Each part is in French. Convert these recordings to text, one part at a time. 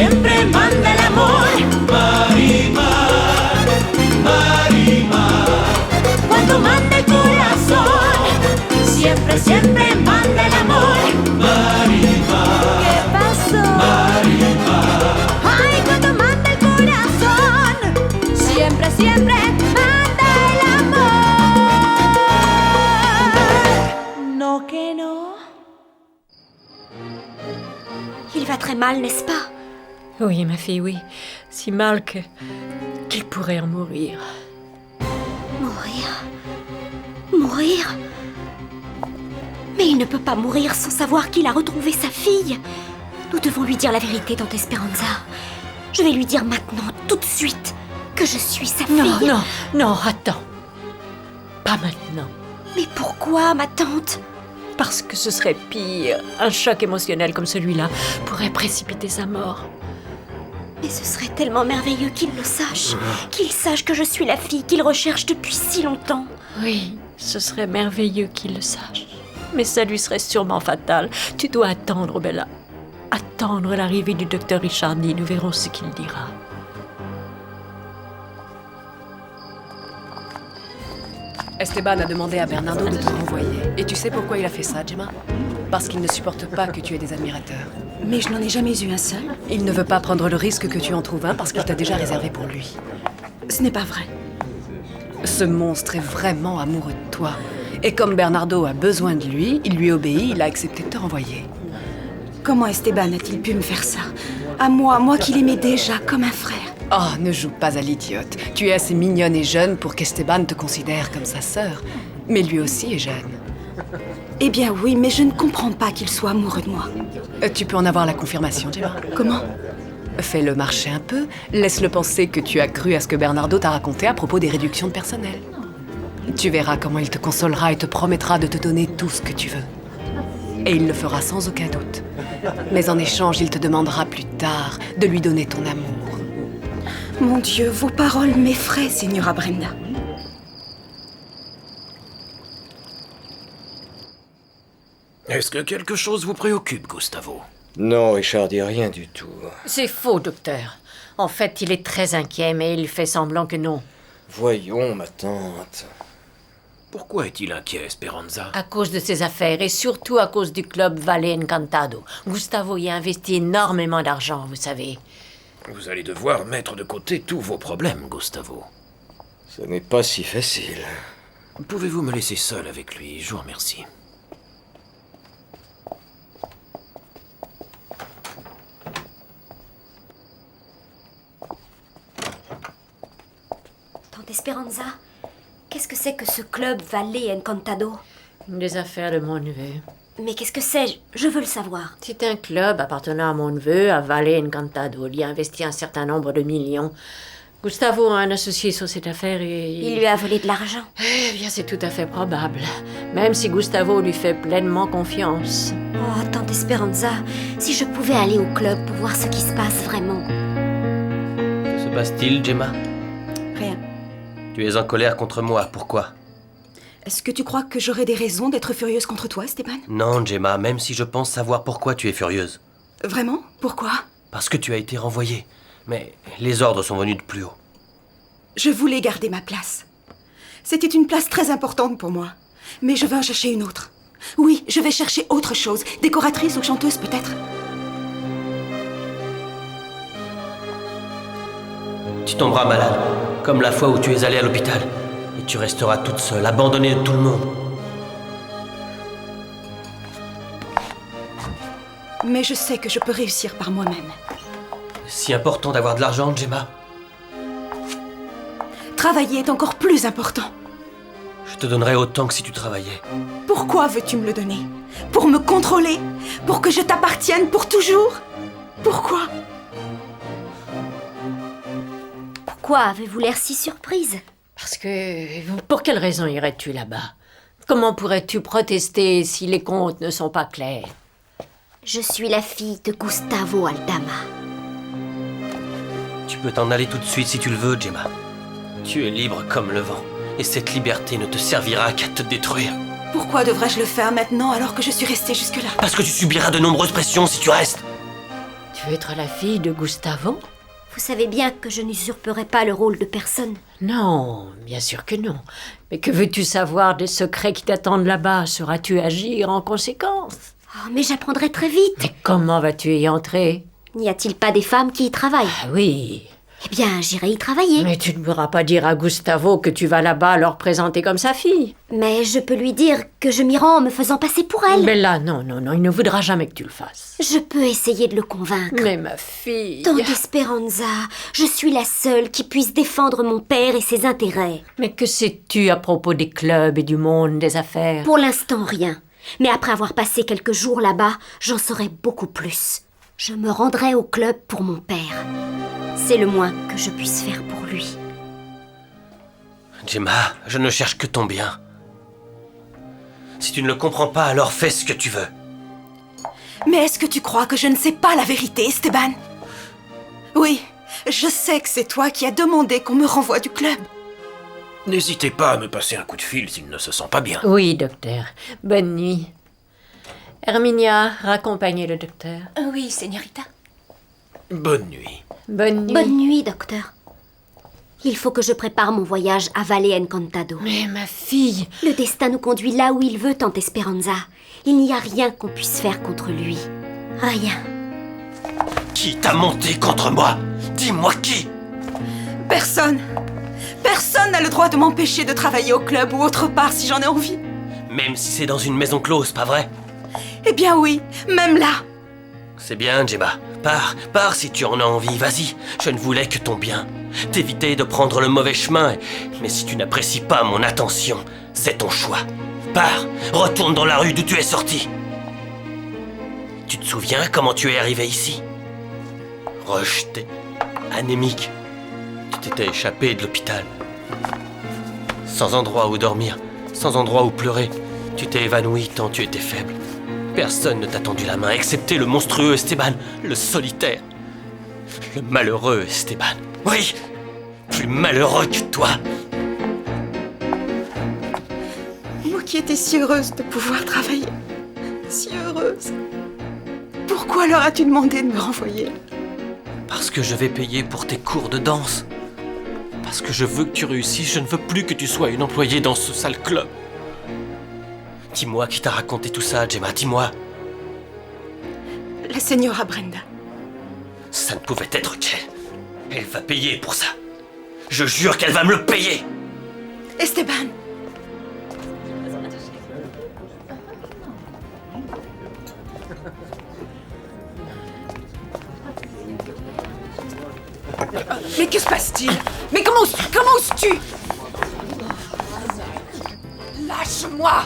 siempre manda el amor. Marimar, Marimar. Cuando manda el corazón, siempre, siempre manda el amor. Marimar. ¿Qué pasó? Marimar. Ay, cuando manda el corazón, siempre, siempre manda el amor. No que no. Il va très mal, n'est-ce pas? Oui, ma fille, oui. Si mal qu'il pourrait en mourir. Mourir? Mourir? Mais il ne peut pas mourir sans savoir qu'il a retrouvé sa fille. Nous devons lui dire la vérité, tante Esperanza. Je vais lui dire maintenant, tout de suite, que je suis sa fille. Non, non, non, attends. Pas maintenant. Mais pourquoi, ma tante? Parce que ce serait pire. Un choc émotionnel comme celui-là pourrait précipiter sa mort. Mais ce serait tellement merveilleux qu'il le sache. Qu'il sache que je suis la fille qu'il recherche depuis si longtemps. Oui, ce serait merveilleux qu'il le sache. Mais ça lui serait sûrement fatal. Tu dois attendre, Bella. Attendre l'arrivée du docteur Ricciardi. Nous verrons ce qu'il dira. Esteban a demandé à Bernardo de te renvoyer. Et tu sais pourquoi il a fait ça, Gemma? Parce qu'il ne supporte pas que tu aies des admirateurs. Mais je n'en ai jamais eu un seul. Il ne veut pas prendre le risque que tu en trouves un parce qu'il t'a déjà réservé pour lui. Ce n'est pas vrai. Ce monstre est vraiment amoureux de toi. Et comme Bernardo a besoin de lui, il lui obéit, il a accepté de te renvoyer. Comment Esteban a-t-il pu me faire ça? À moi qui l'aimais déjà comme un frère. Oh, ne joue pas à l'idiote. Tu es assez mignonne et jeune pour qu'Esteban te considère comme sa sœur. Mais lui aussi est jeune. Eh bien oui, mais je ne comprends pas qu'il soit amoureux de moi. Tu peux en avoir la confirmation, Gemma. Comment? Fais-le marcher un peu. Laisse-le penser que tu as cru à ce que Bernardo t'a raconté à propos des réductions de personnel. Tu verras comment il te consolera et te promettra de te donner tout ce que tu veux. Et il le fera sans aucun doute. Mais en échange, il te demandera plus tard de lui donner ton amour. Mon Dieu, vos paroles m'effraient, Signora Brenda. Est-ce que quelque chose vous préoccupe, Gustavo? Non, Ricciardi, rien du tout. C'est faux, docteur. En fait, il est très inquiet, mais il fait semblant que non. Voyons, ma tante. Pourquoi est-il inquiet, Esperanza? À cause de ses affaires et surtout à cause du club Valle Encantado. Gustavo y a investi énormément d'argent, vous savez. Vous allez devoir mettre de côté tous vos problèmes, Gustavo. Ce n'est pas si facile. Pouvez-vous me laisser seul avec lui? Je vous remercie. Tante Esperanza, qu'est-ce que c'est que ce club Valle Encantado? Des affaires de mon neveu. Mais qu'est-ce que c'est? Je veux le savoir. C'est un club appartenant à mon neveu, à Valle Encantado. Il y a investi un certain nombre de millions. Gustavo a un associé sur cette affaire et... Il lui a volé de l'argent. Eh bien, c'est tout à fait probable. Même si Gustavo lui fait pleinement confiance. Oh, tante Esperanza, si je pouvais aller au club pour voir ce qui se passe vraiment. Que se passe-t-il, Gemma? Rien. Tu es en colère contre moi, pourquoi? Est-ce que tu crois que j'aurais des raisons d'être furieuse contre toi, Esteban? Non, Gemma, même si je pense savoir pourquoi tu es furieuse. Vraiment? Pourquoi? Parce que tu as été renvoyée. Mais les ordres sont venus de plus haut. Je voulais garder ma place. C'était une place très importante pour moi. Mais je veux en chercher une autre. Oui, je vais chercher autre chose. Décoratrice ou chanteuse, peut-être. Tu tomberas malade, comme la fois où tu es allée à l'hôpital. Et tu resteras toute seule, abandonnée de tout le monde. Mais je sais que je peux réussir par moi-même. Si important d'avoir de l'argent, Gemma. Travailler est encore plus important. Je te donnerais autant que si tu travaillais. Pourquoi veux-tu me le donner? Pour me contrôler? Pour que je t'appartienne pour toujours? Pourquoi? Pourquoi avez-vous l'air si surprise? Parce que... Pour quelle raison irais-tu là-bas? Comment pourrais-tu protester si les comptes ne sont pas clairs? Je suis la fille de Gustavo Aldama. Tu peux t'en aller tout de suite si tu le veux, Gemma. Tu es libre comme le vent. Et cette liberté ne te servira qu'à te détruire. Pourquoi devrais-je le faire maintenant alors que je suis restée jusque-là? Parce que tu subiras de nombreuses pressions si tu restes. Tu Tu veux être la fille de Gustavo? Vous savez bien que je n'usurperai pas le rôle de personne. Non, bien sûr que non. Mais que veux-tu savoir des secrets qui t'attendent là-bas? Sauras-tu agir en conséquence? Oh, mais j'apprendrai très vite. Mais comment vas-tu y entrer? N'y a-t-il pas des femmes qui y travaillent? Ah oui. Eh bien, j'irai y travailler. Mais tu ne pourras pas dire à Gustavo que tu vas là-bas leur présenter comme sa fille. Mais je peux lui dire que je m'y rends en me faisant passer pour elle. Mais là, non, il ne voudra jamais que tu le fasses. Je peux essayer de le convaincre. Mais ma fille... Tante Esperanza, je suis la seule qui puisse défendre mon père et ses intérêts. Mais que sais-tu à propos des clubs et du monde des affaires? Pour l'instant, rien. Mais après avoir passé quelques jours là-bas, j'en saurai beaucoup plus. Je me rendrai au club pour mon père. C'est le moins que je puisse faire pour lui. Gemma, je ne cherche que ton bien. Si tu ne le comprends pas, alors fais ce que tu veux. Mais est-ce que tu crois que je ne sais pas la vérité, Esteban? Oui, je sais que c'est toi qui as demandé qu'on me renvoie du club. N'hésitez pas à me passer un coup de fil s'il ne se sent pas bien. Oui, docteur. Bonne nuit. Herminia, raccompagnez le docteur. Oui, señorita. Bonne nuit. Bonne nuit. Bonne nuit, docteur. Il faut que je prépare mon voyage à Valle Encantado. Mais ma fille... Le destin nous conduit là où il veut, Tante Esperanza. Il n'y a rien qu'on puisse faire contre lui. Rien. Qui t'a monté contre moi? Dis-moi qui? Personne. Personne n'a le droit de m'empêcher de travailler au club ou autre part si j'en ai envie. Même si c'est dans une maison close, pas vrai? Eh bien oui, même là. C'est bien, Gemma. Pars si tu en as envie, vas-y. Je ne voulais que ton bien. T'éviter de prendre le mauvais chemin. Mais si tu n'apprécies pas mon attention, c'est ton choix. Pars, retourne dans la rue d'où tu es sorti. Tu te souviens comment tu es arrivé ici? Rejeté, anémique. Tu t'étais échappé de l'hôpital. Sans endroit où dormir, sans endroit où pleurer. Tu t'es évanoui tant tu étais faible. Personne ne t'a tendu la main, excepté le monstrueux Esteban, le solitaire. Le malheureux Esteban. Oui, plus malheureux que toi. Moi qui étais si heureuse de pouvoir travailler. Si heureuse. Pourquoi alors as-tu demandé de me renvoyer? Parce que je vais payer pour tes cours de danse. Parce que je veux que tu réussisses, je ne veux plus que tu sois une employée dans ce sale club. Dis-moi qui t'a raconté tout ça, Gemma, dis-moi. La señora Brenda. Ça ne pouvait être qu'elle. Elle va payer pour ça. Je jure qu'elle va me le payer. Esteban. Mais que se passe-t-il? Mais comment oses-tu? Lâche-moi!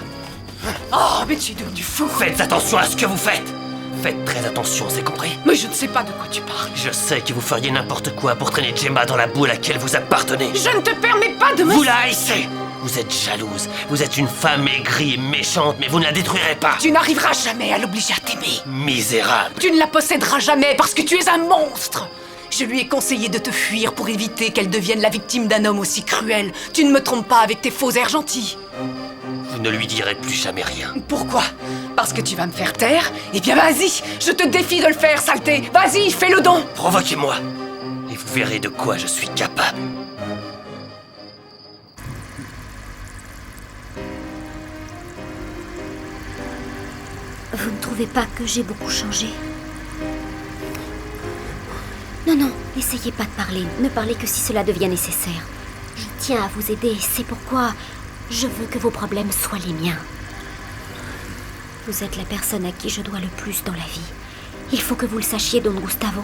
Oh, mais tu es devenu fou! Faites attention à ce que vous faites. Faites très attention, c'est compris? Mais je ne sais pas de quoi tu parles. Je sais que vous feriez n'importe quoi pour traîner Gemma dans la boue à laquelle vous appartenez. Je ne te permets pas de me... Vous la haïssez. Vous êtes jalouse. Vous êtes une femme aigrie et méchante, mais vous ne la détruirez pas. Tu n'arriveras jamais à l'obliger à t'aimer. Misérable. Tu ne la posséderas jamais parce que tu es un monstre. Je lui ai conseillé de te fuir pour éviter qu'elle devienne la victime d'un homme aussi cruel. Tu ne me trompes pas avec tes faux airs gentils. Vous ne lui direz plus jamais rien. Pourquoi? Parce que tu vas me faire taire? Eh bien vas-y, je te défie de le faire, saleté. Vas-y, fais le don. Provoquez-moi, et vous verrez de quoi je suis capable. Vous ne trouvez pas que j'ai beaucoup changé? Non, n'essayez pas de parler. Ne parlez que si cela devient nécessaire. Je tiens à vous aider, c'est pourquoi je veux que vos problèmes soient les miens. Vous êtes la personne à qui je dois le plus dans la vie. Il faut que vous le sachiez, Don Gustavo.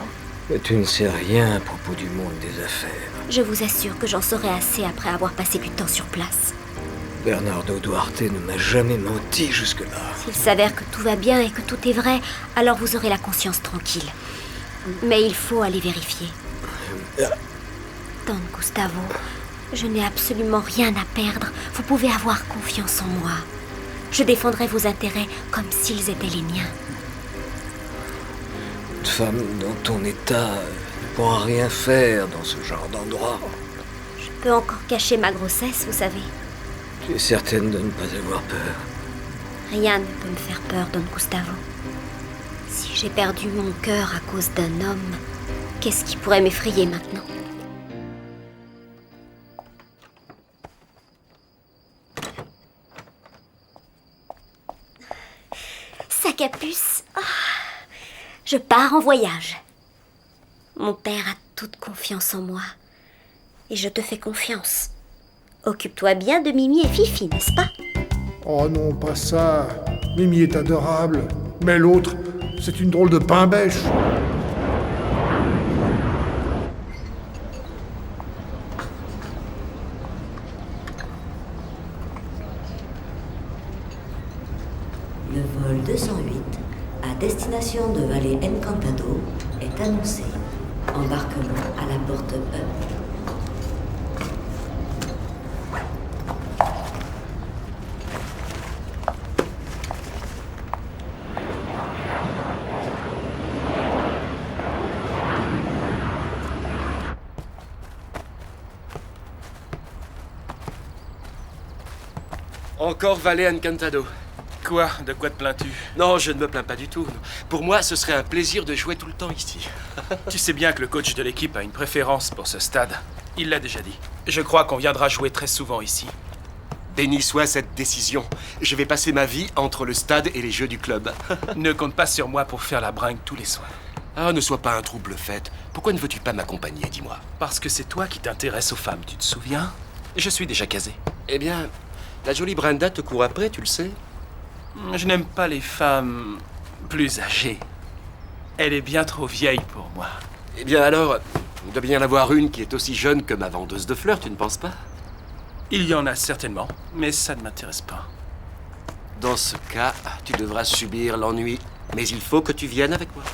Mais tu ne sais rien à propos du monde des affaires. Je vous assure que j'en saurai assez après avoir passé du temps sur place. Bernardo Duarte ne m'a jamais menti jusque-là. S'il s'avère que tout va bien et que tout est vrai, alors vous aurez la conscience tranquille. Mais il faut aller vérifier. Don Gustavo, je n'ai absolument rien à perdre. Vous pouvez avoir confiance en moi. Je défendrai vos intérêts comme s'ils étaient les miens. Une femme dans ton état ne pourra rien faire dans ce genre d'endroit. Je peux encore cacher ma grossesse, vous savez. Tu es certaine de ne pas avoir peur. Rien ne peut me faire peur, Don Gustavo. Si j'ai perdu mon cœur à cause d'un homme, qu'est-ce qui pourrait m'effrayer maintenant? Sac à puce. Ah, je pars en voyage. Mon père a toute confiance en moi. Et je te fais confiance. Occupe-toi bien de Mimi et Fifi, n'est-ce pas? Oh non, pas ça. Mimi est adorable. Mais l'autre, c'est une drôle de pain-bêche. Le vol 208 à destination de Valle Encantado est annoncé. Embarquement à la porte E. Encore Valle Encantado. Quoi? De quoi te plains-tu? Non, je ne me plains pas du tout. Pour moi, ce serait un plaisir de jouer tout le temps ici. Tu sais bien que le coach de l'équipe a une préférence pour ce stade. Il l'a déjà dit. Je crois qu'on viendra jouer très souvent ici. Béni soit cette décision. Je vais passer ma vie entre le stade et les jeux du club. Ne compte pas sur moi pour faire la bringue tous les soirs. Ah, ne sois pas un trouble fait. Pourquoi ne veux-tu pas m'accompagner, dis-moi? Parce que c'est toi qui t'intéresses aux femmes, tu te souviens? Je suis déjà casé. Eh bien, la jolie Brenda te court après, tu le sais. Je n'aime pas les femmes plus âgées. Elle est bien trop vieille pour moi. Eh bien alors, il doit bien y en avoir une qui est aussi jeune que ma vendeuse de fleurs, tu ne penses pas? Il y en a certainement, mais ça ne m'intéresse pas. Dans ce cas, tu devras subir l'ennui. Mais il faut que tu viennes avec moi.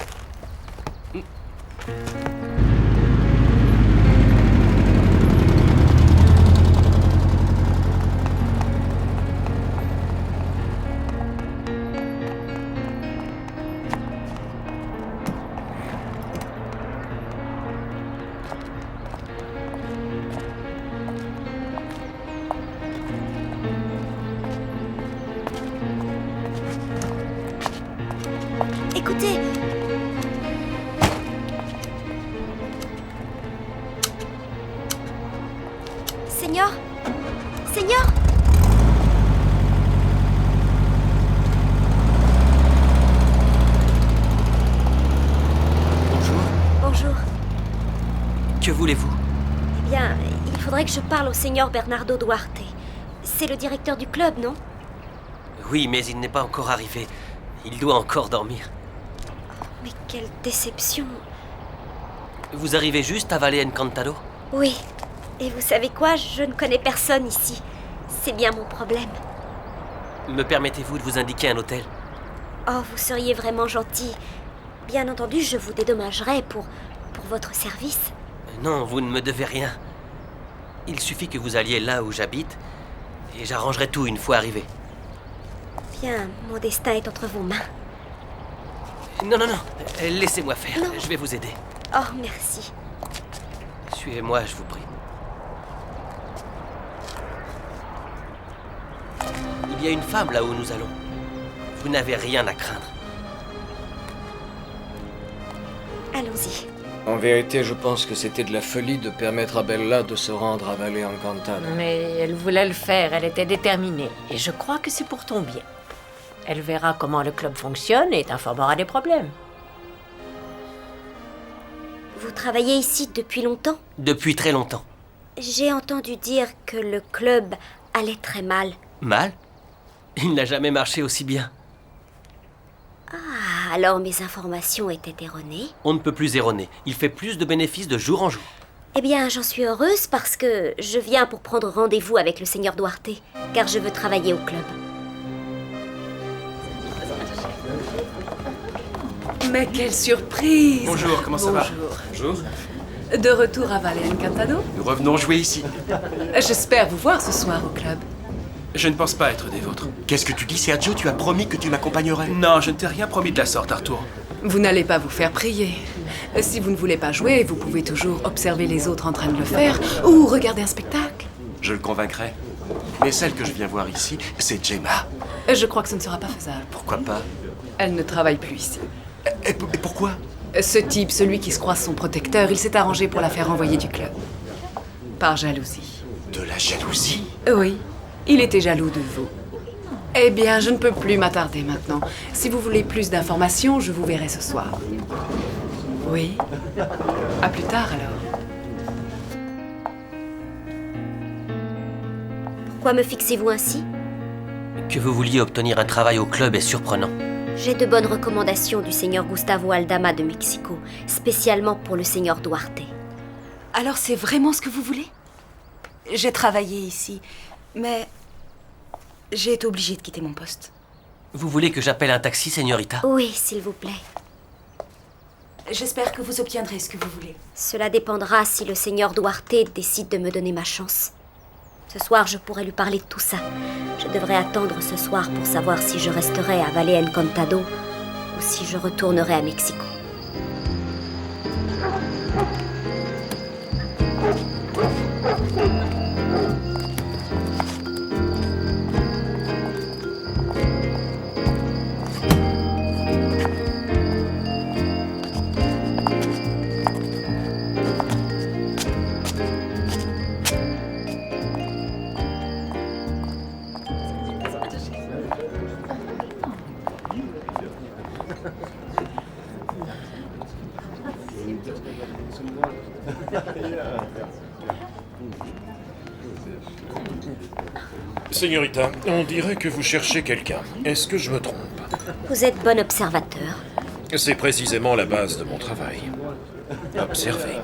Écoutez. Seigneur? Seigneur? Bonjour. Bonjour. Que voulez-vous? Eh bien, il faudrait que je parle au Seigneur Bernardo Duarte. C'est le directeur du club, non? Oui, mais il n'est pas encore arrivé. Il doit encore dormir. Mais quelle déception. Vous arrivez juste à Valle Encantado? Oui. Et vous savez quoi? Je ne connais personne ici. C'est bien mon problème. Me permettez-vous de vous indiquer un hôtel? Oh, vous seriez vraiment gentil. Bien entendu, je vous dédommagerai pour votre service. Non, vous ne me devez rien. Il suffit que vous alliez là où j'habite, et j'arrangerai tout une fois arrivé. Bien, mon destin est entre vos mains. Non, laissez-moi faire, Non. je vais vous aider. Oh, merci. Suivez-moi, je vous prie. Il y a une femme là où nous allons. Vous n'avez rien à craindre. Allons-y. En vérité, je pense que c'était de la folie de permettre à Bella de se rendre à Valle Encantado. Mais elle voulait le faire, elle était déterminée. Et je crois que c'est pour ton bien. Elle verra comment le club fonctionne et t'informera des problèmes. Vous travaillez ici depuis longtemps? Depuis très longtemps. J'ai entendu dire que le club allait très mal. Mal? Il n'a jamais marché aussi bien. Ah, alors mes informations étaient erronées? On ne peut plus erroner. Il fait plus de bénéfices de jour en jour. Eh bien, j'en suis heureuse parce que je viens pour prendre rendez-vous avec le Seigneur Duarte, car je veux travailler au club. Mais quelle surprise! Bonjour, comment ça va? Bonjour. De retour à Valle Encantado? Nous revenons jouer ici. J'espère vous voir ce soir au club. Je ne pense pas être des vôtres. Qu'est-ce que tu dis, Sergio? Tu as promis que tu m'accompagnerais. Non, je ne t'ai rien promis de la sorte, Arthur. Vous n'allez pas vous faire prier. Si vous ne voulez pas jouer, vous pouvez toujours observer les autres en train de le faire ou regarder un spectacle. Je le convaincrai. Mais celle que je viens voir ici, c'est Gemma. Je crois que ce ne sera pas faisable. Pourquoi pas? Elle ne travaille plus ici. Et pourquoi? Ce type, celui qui se croit son protecteur, il s'est arrangé pour la faire renvoyer du club. Par jalousie. De la jalousie? Oui, il était jaloux de vous. Eh bien, je ne peux plus m'attarder maintenant. Si vous voulez plus d'informations, je vous verrai ce soir. Oui. À plus tard, alors. Pourquoi me fixez-vous ainsi? Que vous vouliez obtenir un travail au club est surprenant. J'ai de bonnes recommandations du seigneur Gustavo Aldama de Mexico, spécialement pour le seigneur Duarte. Alors c'est vraiment ce que vous voulez? J'ai travaillé ici, mais j'ai été obligée de quitter mon poste. Vous voulez que j'appelle un taxi, señorita? Oui, s'il vous plaît. J'espère que vous obtiendrez ce que vous voulez. Cela dépendra si le seigneur Duarte décide de me donner ma chance. Ce soir, je pourrai lui parler de tout ça. Je devrais attendre ce soir pour savoir si je resterai à Valle Encantado ou si je retournerai à Mexico. Señorita, on dirait que vous cherchez quelqu'un. Est-ce que je me trompe? Vous êtes bon observateur. C'est précisément la base de mon travail. Observer.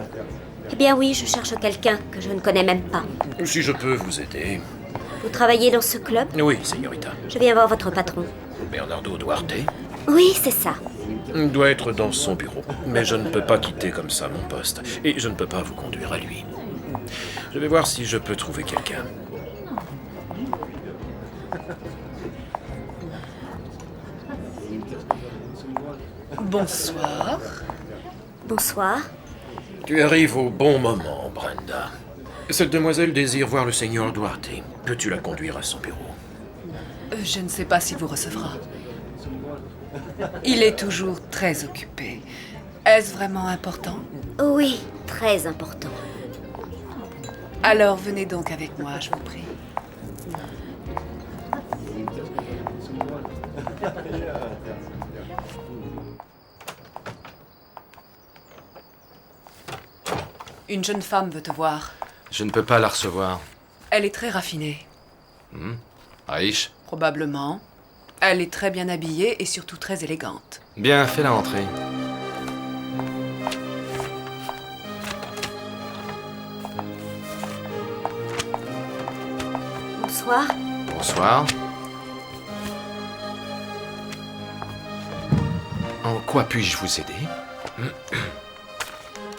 Eh bien oui, je cherche quelqu'un que je ne connais même pas. Si je peux vous aider... Vous travaillez dans ce club? Oui, señorita. Je viens voir votre patron. Bernardo Duarte? Oui, c'est ça. Il doit être dans son bureau. Mais je ne peux pas quitter comme ça mon poste. Et je ne peux pas vous conduire à lui. Je vais voir si je peux trouver quelqu'un. Bonsoir. Bonsoir. Tu arrives au bon moment, Brenda. Cette demoiselle désire voir le seigneur Duarte. Peux-tu la conduire à son bureau? Je ne sais pas s'il vous recevra. Il est toujours très occupé. Est-ce vraiment important? Oui, très important. Alors venez donc avec moi, je vous prie. Une jeune femme veut te voir. Je ne peux pas la recevoir. Elle est très raffinée. Aïch? Probablement. Elle est très bien habillée et surtout très élégante. Bien, fais-la entrer. Bonsoir. Bonsoir. En quoi puis-je vous aider?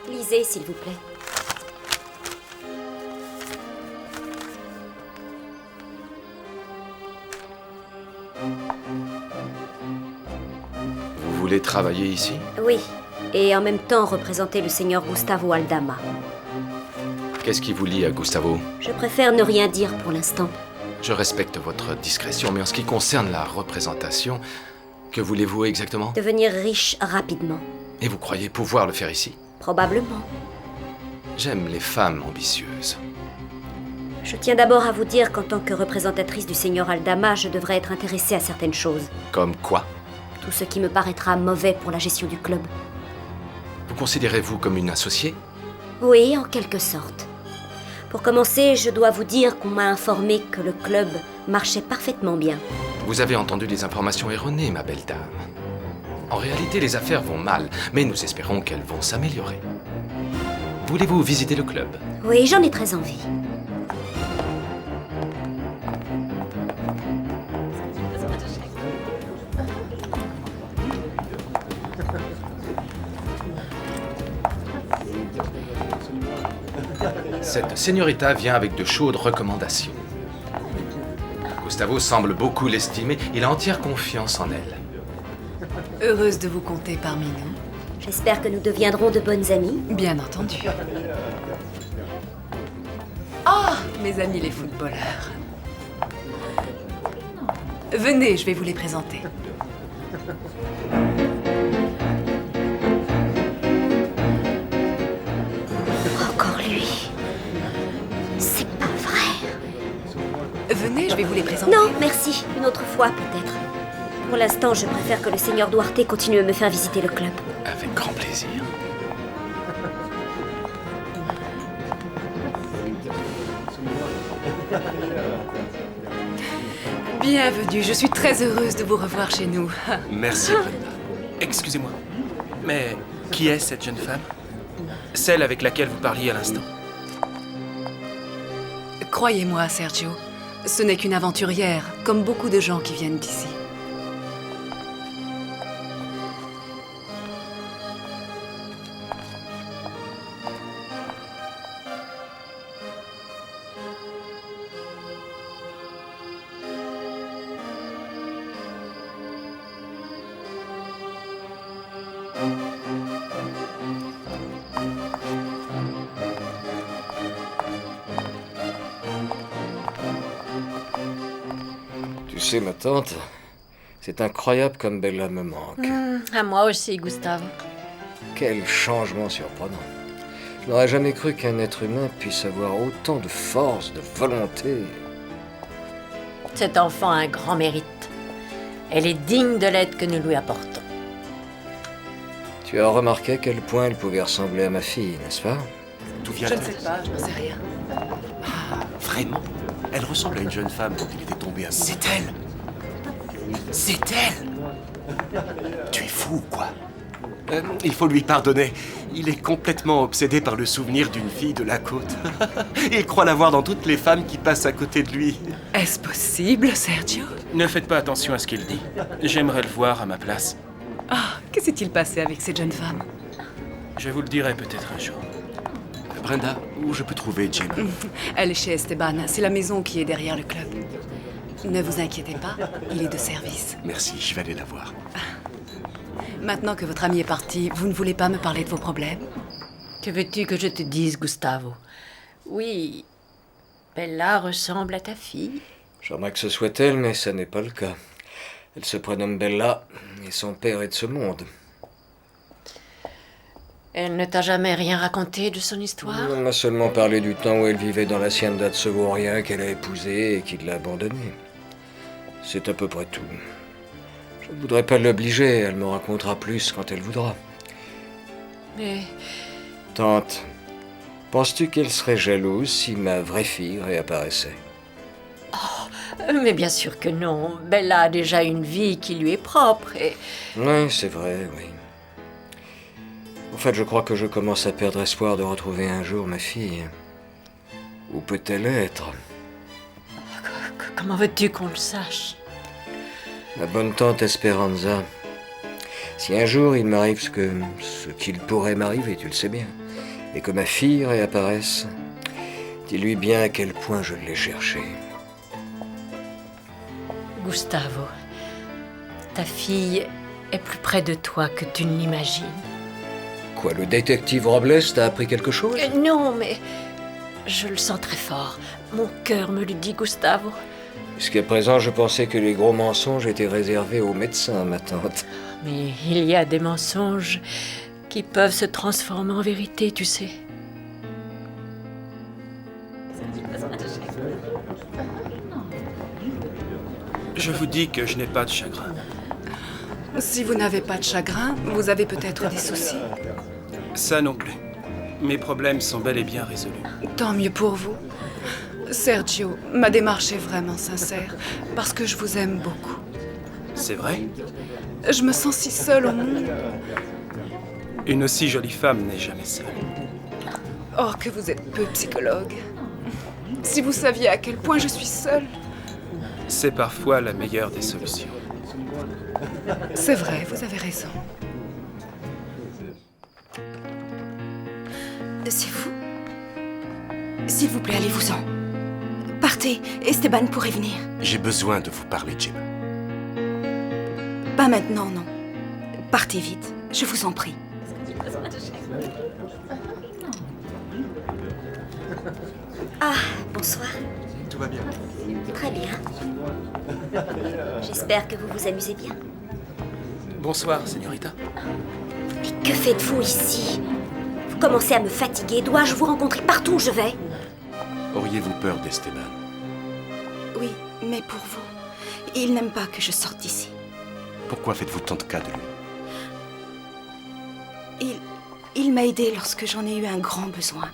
Lisez, s'il vous plaît. Vous voulez travailler ici? Oui, et en même temps représenter le seigneur Gustavo Aldama. Qu'est-ce qui vous lie à Gustavo? Je préfère ne rien dire pour l'instant. Je respecte votre discrétion, mais en ce qui concerne la représentation, que voulez-vous exactement? Devenir riche rapidement. Et vous croyez pouvoir le faire ici? Probablement. J'aime les femmes ambitieuses. Je tiens d'abord à vous dire qu'en tant que représentatrice du seigneur Aldama, je devrais être intéressée à certaines choses. Comme quoi? Tout ce qui me paraîtra mauvais pour la gestion du club. Vous considérez-vous comme une associée? Oui, en quelque sorte. Pour commencer, je dois vous dire qu'on m'a informé que le club marchait parfaitement bien. Vous avez entendu des informations erronées, ma belle dame. En réalité, les affaires vont mal, mais nous espérons qu'elles vont s'améliorer. Voulez-vous visiter le club? Oui, j'en ai très envie. Cette señorita vient avec de chaudes recommandations. Gustavo semble beaucoup l'estimer. Il a entière confiance en elle. Heureuse de vous compter parmi nous. J'espère que nous deviendrons de bonnes amies. Bien entendu. Ah, mes amis les footballeurs. Venez, je vais vous les présenter. Tenez, je vais vous les présenter. Non, merci. Une autre fois, peut-être. Pour l'instant, je préfère que le seigneur Duarte continue à me faire visiter le club. Avec grand plaisir. Bienvenue, je suis très heureuse de vous revoir chez nous. Merci, Brenda. Excusez-moi, mais qui est cette jeune femme? Celle avec laquelle vous parliez à l'instant. Croyez-moi, Sergio, ce n'est qu'une aventurière, comme beaucoup de gens qui viennent d'ici. Tu sais, ma tante, c'est incroyable comme Bella me manque. À moi aussi, Gustavo. Quel changement surprenant. Je n'aurais jamais cru qu'un être humain puisse avoir autant de force, de volonté. Cet enfant a un grand mérite. Elle est digne de l'aide que nous lui apportons. Tu as remarqué à quel point elle pouvait ressembler à ma fille, n'est-ce pas? D'où Je vient-elle? ne sais pas, je n'en sais rien. Ah, vraiment? Elle ressemble à une jeune femme dont il était tombé amoureux. C'est elle! C'est elle! Tu es fou, quoi? Il faut lui pardonner. Il est complètement obsédé par le souvenir d'une fille de la côte. Il croit la voir dans toutes les femmes qui passent à côté de lui. Est-ce possible, Sergio? Ne faites pas attention à ce qu'il dit. J'aimerais le voir à ma place. Ah, que s'est-il passé avec cette jeune femme? Je vous le dirai peut-être un jour. Brenda, où je peux trouver Jim? Elle est chez Esteban. C'est la maison qui est derrière le club. Ne vous inquiétez pas, il est de service. Merci, je vais aller la voir. Maintenant que votre ami est parti, vous ne voulez pas me parler de vos problèmes? Que veux-tu que je te dise, Gustavo? Oui, Bella ressemble à ta fille. J'aimerais que ce soit elle, mais ça n'est pas le cas. Elle se prénomme Bella, et son père est de ce monde. Elle ne t'a jamais rien raconté de son histoire? Elle m'a seulement parlé du temps où elle vivait dans l'hacienda de Segourien qu'elle a épousé et qui l'a abandonnée. C'est à peu près tout. Je ne voudrais pas l'obliger, elle me racontera plus quand elle voudra. Mais... Tante, penses-tu qu'elle serait jalouse si ma vraie fille réapparaissait? Mais bien sûr que non. Bella a déjà une vie qui lui est propre et... Oui, c'est vrai, oui. En fait, je crois que je commence à perdre espoir de retrouver un jour ma fille. Où peut-elle être? Comment veux-tu qu'on le sache? Ma bonne tante Esperanza, si un jour il m'arrive ce qu'il pourrait m'arriver, tu le sais bien, et que ma fille réapparaisse, dis-lui bien à quel point je l'ai cherchée. Gustavo, ta fille est plus près de toi que tu ne l'imagines. Quoi, le détective Robles t'a appris quelque chose? Non, mais je le sens très fort. Mon cœur me le dit, Gustavo. Jusqu'à présent, je pensais que les gros mensonges étaient réservés aux médecins, ma tante. Mais il y a des mensonges qui peuvent se transformer en vérité, tu sais. Je vous dis que je n'ai pas de chagrin. Si vous n'avez pas de chagrin, vous avez peut-être des soucis. Ça non plus. Mes problèmes sont bel et bien résolus. Tant mieux pour vous. Sergio, ma démarche est vraiment sincère, parce que je vous aime beaucoup. C'est vrai? Je me sens si seule au monde. Une aussi jolie femme n'est jamais seule. Oh, que vous êtes peu psychologue. Si vous saviez à quel point je suis seule. C'est parfois la meilleure des solutions. C'est vrai, vous avez raison. C'est vous? S'il vous plaît, allez-vous-en. Partez, Esteban pourrait venir. J'ai besoin de vous parler, Jim. Pas maintenant, non. Partez vite, je vous en prie. Ah, bonsoir. Tout va bien? Très bien. J'espère que vous vous amusez bien. Bonsoir, señorita. Mais que faites-vous ici? Vous commencez à me fatiguer. Dois-je vous rencontrer partout où je vais? Auriez-vous peur d'Esteban? Oui, mais pour vous. Il n'aime pas que je sorte d'ici. Pourquoi faites-vous tant de cas de lui? Il m'a aidée lorsque j'en ai eu un grand besoin.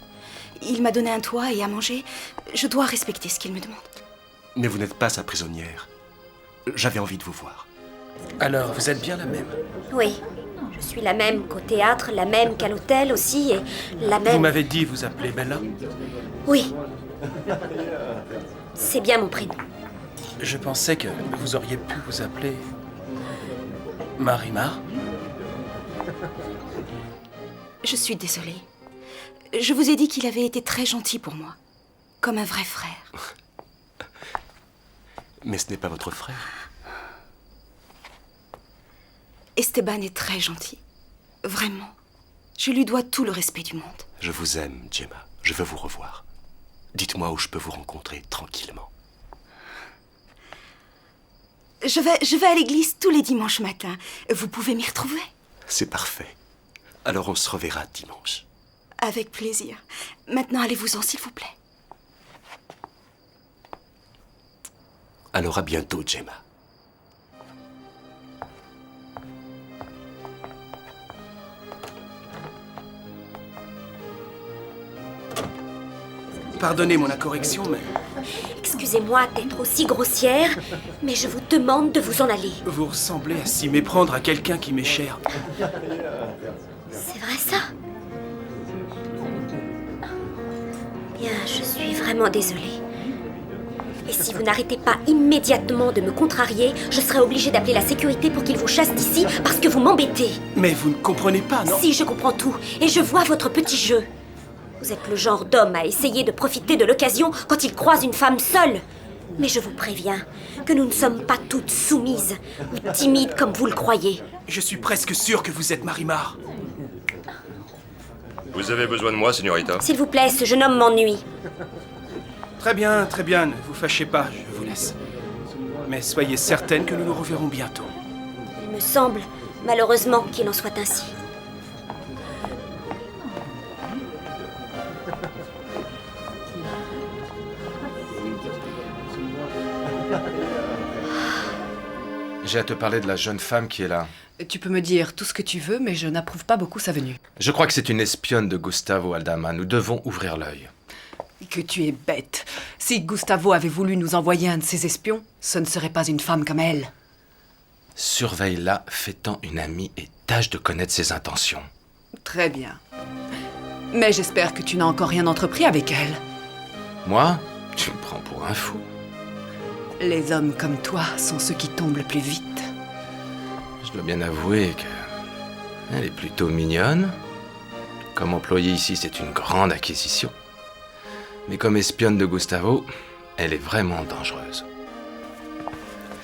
Il m'a donné un toit et à manger. Je dois respecter ce qu'il me demande. Mais vous n'êtes pas sa prisonnière. J'avais envie de vous voir. Alors, vous êtes bien la même? Oui, je suis la même qu'au théâtre, la même qu'à l'hôtel aussi, et la même... Vous m'avez dit vous appelez Bella? Oui. C'est bien mon prénom. Je pensais que vous auriez pu vous appeler... Marimar? Je suis désolée. Je vous ai dit qu'il avait été très gentil pour moi. Comme un vrai frère. Mais ce n'est pas votre frère. Esteban est très gentil. Vraiment. Je lui dois tout le respect du monde. Je vous aime, Gemma. Je veux vous revoir. Dites-moi où je peux vous rencontrer tranquillement. Je vais à l'église tous les dimanches matins. Vous pouvez m'y retrouver? C'est parfait. Alors on se reverra dimanche. Avec plaisir. Maintenant, allez-vous-en, s'il vous plaît. Alors à bientôt, Gemma. Pardonnez mon incorrection, mais... Excusez-moi d'être aussi grossière, mais je vous demande de vous en aller. Vous ressemblez à s'y méprendre à quelqu'un qui m'est cher. C'est vrai ça? Bien, je suis vraiment désolée. Et si vous n'arrêtez pas immédiatement de me contrarier, je serai obligée d'appeler la sécurité pour qu'ils vous chassent d'ici parce que vous m'embêtez. Mais vous ne comprenez pas, non? Si, je comprends tout, et je vois votre petit jeu. Vous êtes le genre d'homme à essayer de profiter de l'occasion quand il croise une femme seule. Mais je vous préviens que nous ne sommes pas toutes soumises ou timides comme vous le croyez. Je suis presque sûr que vous êtes Marimar. Vous avez besoin de moi, señorita? S'il vous plaît, ce jeune homme m'ennuie. Très bien, ne vous fâchez pas, je vous laisse. Mais soyez certaine que nous nous reverrons bientôt. Il me semble, malheureusement, qu'il en soit ainsi. J'ai à te parler de la jeune femme qui est là. Tu peux me dire tout ce que tu veux, mais je n'approuve pas beaucoup sa venue. Je crois que c'est une espionne de Gustavo Aldama. Nous devons ouvrir l'œil. Que tu es bête. Si Gustavo avait voulu nous envoyer un de ses espions, ce ne serait pas une femme comme elle. Surveille-la, fais-en une amie et tâche de connaître ses intentions. Très bien. Mais j'espère que tu n'as encore rien entrepris avec elle. Moi? Tu me prends pour un fou. Les hommes comme toi sont ceux qui tombent le plus vite. Je dois bien avouer que... elle est plutôt mignonne. Comme employée ici, c'est une grande acquisition. Mais comme espionne de Gustavo, elle est vraiment dangereuse.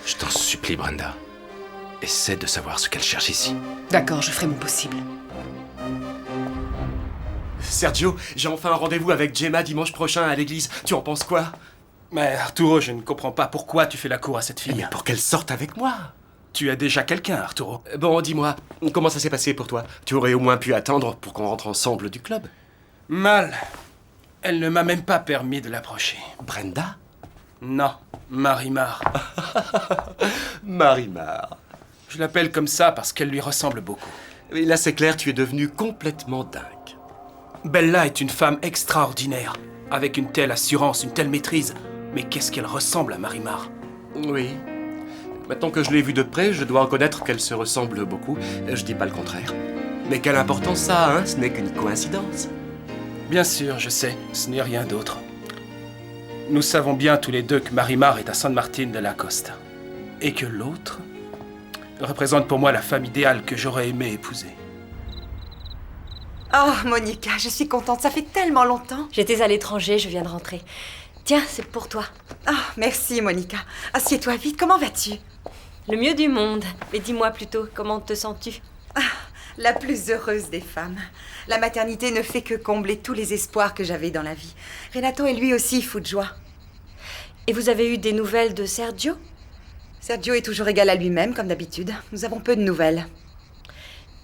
Je t'en supplie, Brenda. Essaie de savoir ce qu'elle cherche ici. D'accord, je ferai mon possible. Sergio, j'ai enfin un rendez-vous avec Gemma dimanche prochain à l'église. Tu en penses quoi? Mais Arturo, je ne comprends pas pourquoi tu fais la cour à cette fille. Mais pour qu'elle sorte avec moi. Tu as déjà quelqu'un, Arturo. Bon, dis-moi, comment ça s'est passé pour toi? Tu aurais au moins pu attendre pour qu'on rentre ensemble du club. Mal. Elle ne m'a même pas permis de l'approcher. Brenda? Non, Marimar. Marimar. Je l'appelle comme ça parce qu'elle lui ressemble beaucoup. Et là, c'est clair, tu es devenu complètement dingue. Bella est une femme extraordinaire, avec une telle assurance, une telle maîtrise. Mais qu'est-ce qu'elle ressemble à Marimar? Oui. Maintenant que je l'ai vue de près, je dois reconnaître qu'elle se ressemble beaucoup. Je dis pas le contraire. Mais quelle importance ça a, hein? Ce n'est qu'une coïncidence. Bien sûr, je sais, ce n'est rien d'autre. Nous savons bien tous les deux que Marimar est à San Martín de la Costa. Et que l'autre représente pour moi la femme idéale que j'aurais aimé épouser. Oh, Monica, je suis contente, ça fait tellement longtemps. J'étais à l'étranger, je viens de rentrer. Tiens, c'est pour toi. Ah, merci, Monica. Assieds-toi vite, comment vas-tu? Le mieux du monde. Mais dis-moi plutôt, comment te sens-tu? La plus heureuse des femmes. La maternité ne fait que combler tous les espoirs que j'avais dans la vie. Renato est lui aussi fou de joie. Et vous avez eu des nouvelles de Sergio? Sergio est toujours égal à lui-même, comme d'habitude. Nous avons peu de nouvelles.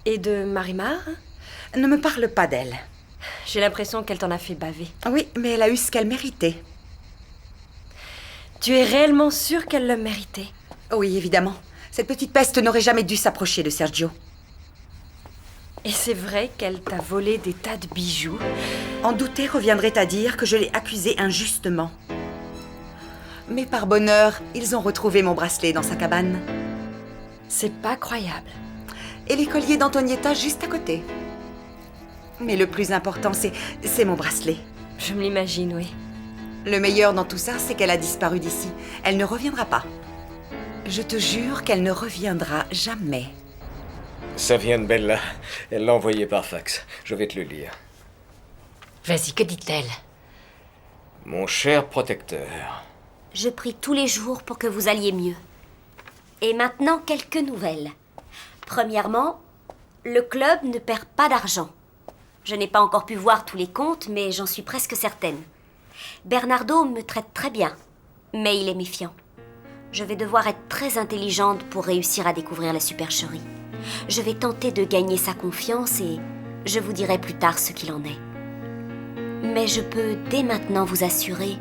Et de Marimar? Ne me parle pas d'elle. J'ai l'impression qu'elle t'en a fait baver. Oui, mais elle a eu ce qu'elle méritait. Tu es réellement sûre qu'elle le méritait? Oui, évidemment. Cette petite peste n'aurait jamais dû s'approcher de Sergio. Et c'est vrai qu'elle t'a volé des tas de bijoux? En douter reviendrait à dire que je l'ai accusée injustement. Mais par bonheur, ils ont retrouvé mon bracelet dans sa cabane. C'est pas croyable. Et les colliers d'Antonietta juste à côté. Mais le plus important, c'est mon bracelet. Je me l'imagine, oui. Le meilleur dans tout ça, c'est qu'elle a disparu d'ici. Elle ne reviendra pas. Je te jure qu'elle ne reviendra jamais. Ça vient de Bella. Elle l'a envoyé par fax. Je vais te le lire. Vas-y, que dit-elle? Mon cher protecteur. Je prie tous les jours pour que vous alliez mieux. Et maintenant, quelques nouvelles. Premièrement, le club ne perd pas d'argent. Je n'ai pas encore pu voir tous les comptes, mais j'en suis presque certaine. Bernardo me traite très bien, mais il est méfiant. Je vais devoir être très intelligente pour réussir à découvrir la supercherie. Je vais tenter de gagner sa confiance et je vous dirai plus tard ce qu'il en est. Mais je peux dès maintenant vous assurer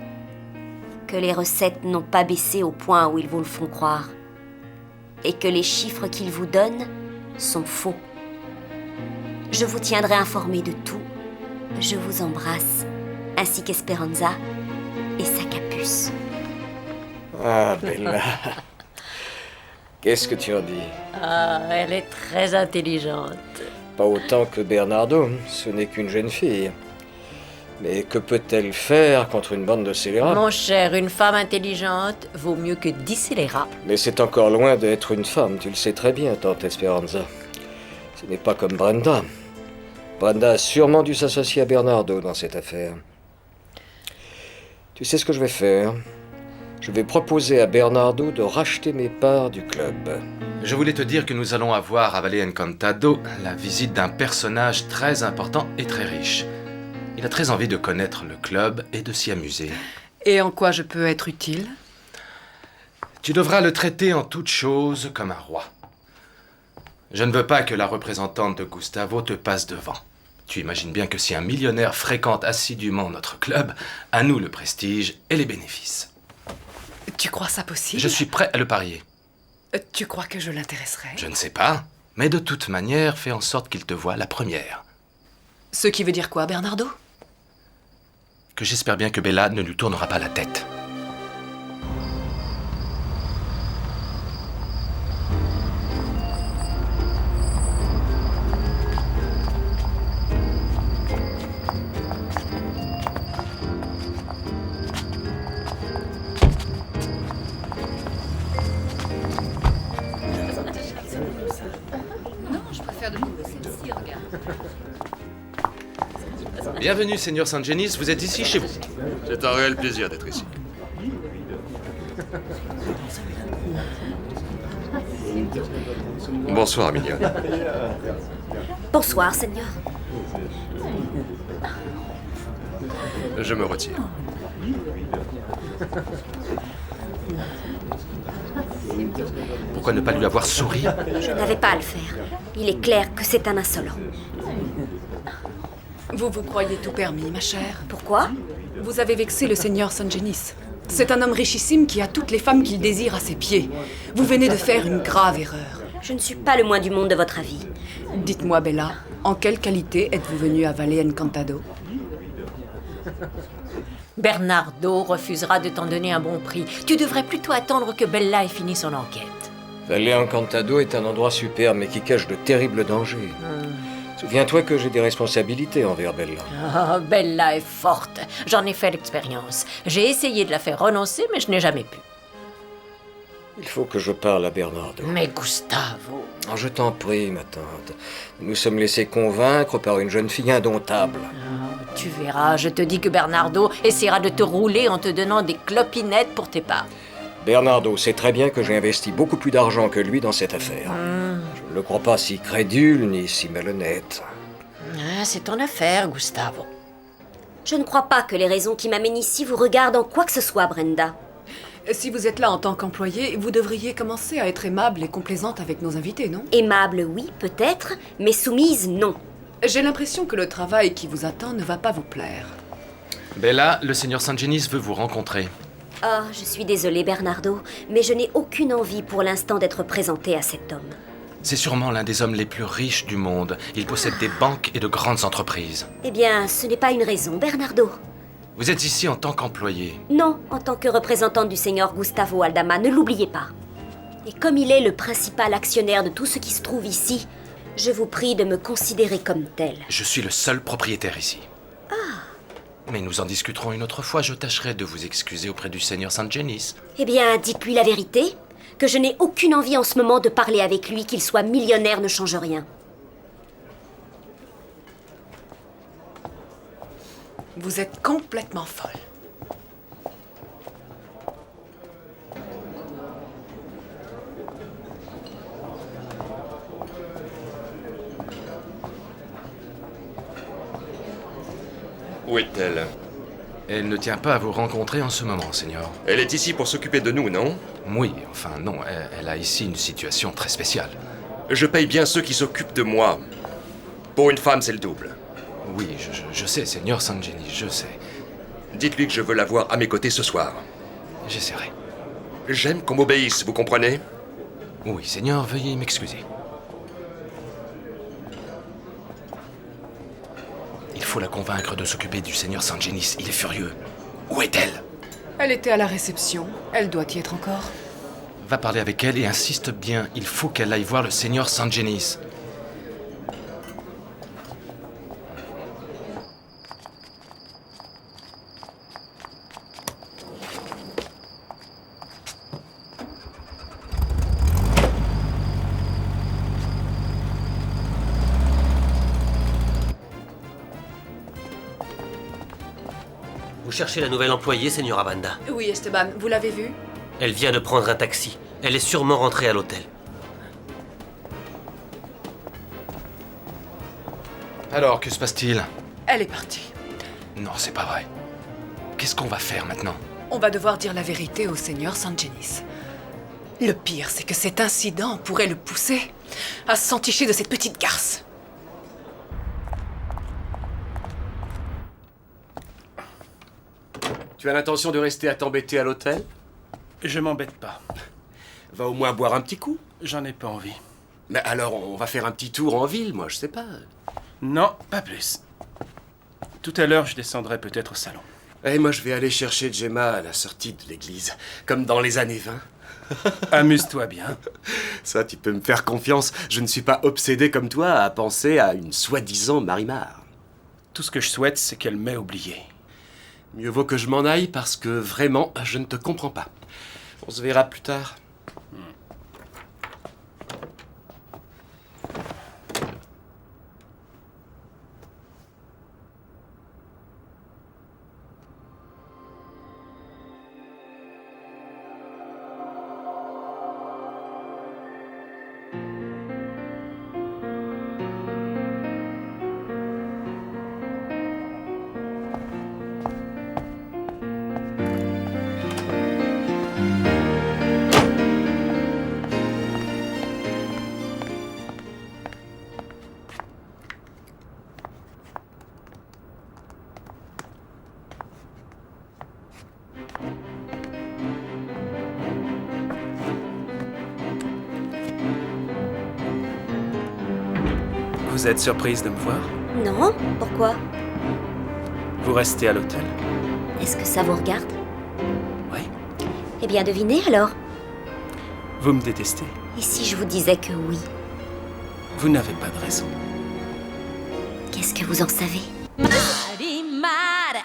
que les recettes n'ont pas baissé au point où ils vous le font croire et que les chiffres qu'ils vous donnent sont faux. Je vous tiendrai informé de tout. Je vous embrasse, ainsi qu'Esperanza et sa capuce. Ah, Bella. Qu'est-ce que tu en dis? Ah, elle est très intelligente. Pas autant que Bernardo, ce n'est qu'une jeune fille. Mais que peut-elle faire contre une bande de scélérats? Mon cher, une femme intelligente vaut mieux que 10 scélérats. Mais c'est encore loin d'être une femme, tu le sais très bien, tante Esperanza. Ce n'est pas comme Brenda. Brenda a sûrement dû s'associer à Bernardo dans cette affaire. Tu sais ce que je vais faire? Je vais proposer à Bernardo de racheter mes parts du club. Je voulais te dire que nous allons avoir à Valle Encantado la visite d'un personnage très important et très riche. Il a très envie de connaître le club et de s'y amuser. Et en quoi je peux être utile? Tu devras le traiter en toute chose comme un roi. Je ne veux pas que la représentante de Gustavo te passe devant. Tu imagines bien que si un millionnaire fréquente assidûment notre club, à nous le prestige et les bénéfices. Tu crois ça possible? Je suis prêt à le parier. Tu crois que je l'intéresserai? Je ne sais pas, mais de toute manière, fais en sorte qu'il te voie la première. Ce qui veut dire quoi, Bernardo? Que j'espère bien que Bella ne lui tournera pas la tête. Bienvenue, Seigneur Sangenis, vous êtes ici chez vous. C'est un réel plaisir d'être ici. Bonsoir, mignonne. Bonsoir, Seigneur. Je me retire. Pourquoi ne pas lui avoir souri? Je n'avais pas à le faire. Il est clair que c'est un insolent. Vous vous croyez tout permis, ma chère. Pourquoi? Vous avez vexé le seigneur Sangenis. C'est un homme richissime qui a toutes les femmes qu'il désire à ses pieds. Vous venez de faire une grave erreur. Je ne suis pas le moins du monde de votre avis. Dites-moi, Bella, en quelle qualité êtes-vous venue à Valle Encantado? Bernardo refusera de t'en donner un bon prix. Tu devrais plutôt attendre que Bella ait fini son enquête. Valle Encantado est un endroit superbe, mais qui cache de terribles dangers. Souviens-toi que j'ai des responsabilités envers Bella. Oh, Bella est forte. J'en ai fait l'expérience. J'ai essayé de la faire renoncer, mais je n'ai jamais pu. Il faut que je parle à Bernardo. Mais Gustavo... Oh, je t'en prie, ma tante. Nous nous sommes laissés convaincre par une jeune fille indomptable. Oh, tu verras, je te dis que Bernardo essaiera de te rouler en te donnant des clopinettes pour tes parts. Bernardo sait très bien que j'ai investi beaucoup plus d'argent que lui dans cette affaire. Je ne le crois pas si crédule ni si malhonnête. Ah, c'est ton affaire, Gustavo. Je ne crois pas que les raisons qui m'amènent ici vous regardent en quoi que ce soit, Brenda. Si vous êtes là en tant qu'employé, vous devriez commencer à être aimable et complaisante avec nos invités, non? Aimable, oui, peut-être, mais soumise, non. J'ai l'impression que le travail qui vous attend ne va pas vous plaire. Bella, le Seigneur Sangenis veut vous rencontrer. Oh, je suis désolée, Bernardo, mais je n'ai aucune envie pour l'instant d'être présentée à cet homme. C'est sûrement l'un des hommes les plus riches du monde. Il possède des banques et de grandes entreprises. Eh bien, ce n'est pas une raison, Bernardo. Vous êtes ici en tant qu'employé. Non, en tant que représentante du seigneur Gustavo Aldama, ne l'oubliez pas. Et comme il est le principal actionnaire de tout ce qui se trouve ici, je vous prie de me considérer comme tel. Je suis le seul propriétaire ici. Mais nous en discuterons une autre fois. Je tâcherai de vous excuser auprès du seigneur Sangenis. Eh bien, dites-lui la vérité, que je n'ai aucune envie en ce moment de parler avec lui, qu'il soit millionnaire ne change rien. Vous êtes complètement folle. Où est-elle? Elle ne tient pas à vous rencontrer en ce moment, Seigneur. Elle est ici pour s'occuper de nous, non? Oui, enfin non, elle a ici une situation très spéciale. Je paye bien ceux qui s'occupent de moi. Pour une femme, c'est le double. Oui, je sais, Seigneur Sangenis, je sais. Dites-lui que je veux la voir à mes côtés ce soir. J'essaierai. J'aime qu'on m'obéisse, vous comprenez? Oui, Seigneur, veuillez m'excuser. Il faut la convaincre de s'occuper du Seigneur Sangenis. Il est furieux. Où est-elle? Elle était à la réception. Elle doit y être encore. Va parler avec elle et insiste bien. Il faut qu'elle aille voir le Seigneur Sangenis. Vous cherchez la nouvelle employée, Señora Banda? Oui, Esteban, vous l'avez vue? Elle vient de prendre un taxi. Elle est sûrement rentrée à l'hôtel. Alors, que se passe-t-il? Elle est partie. Non, c'est pas vrai. Qu'est-ce qu'on va faire maintenant? On va devoir dire la vérité au seigneur Sangenis. Le pire, c'est que cet incident pourrait le pousser à s'enticher de cette petite garce. Tu as l'intention de rester à t'embêter à l'hôtel? Je m'embête pas. Va au moins boire un petit coup. J'en ai pas envie. Mais alors, on va faire un petit tour en ville, moi, je sais pas. Non, pas plus. Tout à l'heure, je descendrai peut-être au salon. Et moi, je vais aller chercher Gemma à la sortie de l'église, comme dans les années 20. Amuse-toi bien. Ça, tu peux me faire confiance. Je ne suis pas obsédé comme toi à penser à une soi-disant Marimar. Tout ce que je souhaite, c'est qu'elle m'ait oublié. Mieux vaut que je m'en aille parce que vraiment, je ne te comprends pas. On se verra plus tard. Vous êtes surprise de me voir? Non? Pourquoi? Vous restez à l'hôtel? Est-ce que ça vous regarde? Oui. Eh bien, devinez alors. Vous me détestez? Et si je vous disais que oui? Vous n'avez pas de raison. Qu'est-ce que vous en savez? Marimar,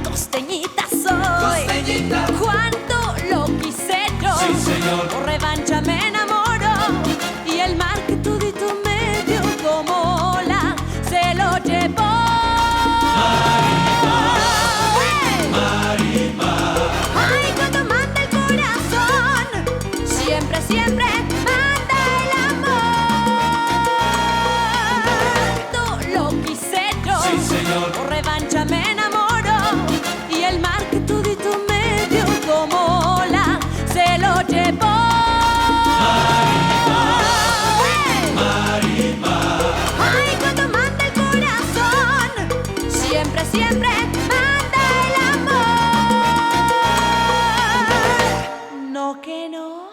costeñita soy. Cuánto lo quise yo. Sí, señor. Por revancha me enamoro. Y el mar que todito me dio como ola se lo llevó. Marimar. Ay, cuando manda el corazón. Siempre, siempre manda el amor. Cuánto lo quise yo. Sí, señor. Por revancha me enamoro. Y el cielo.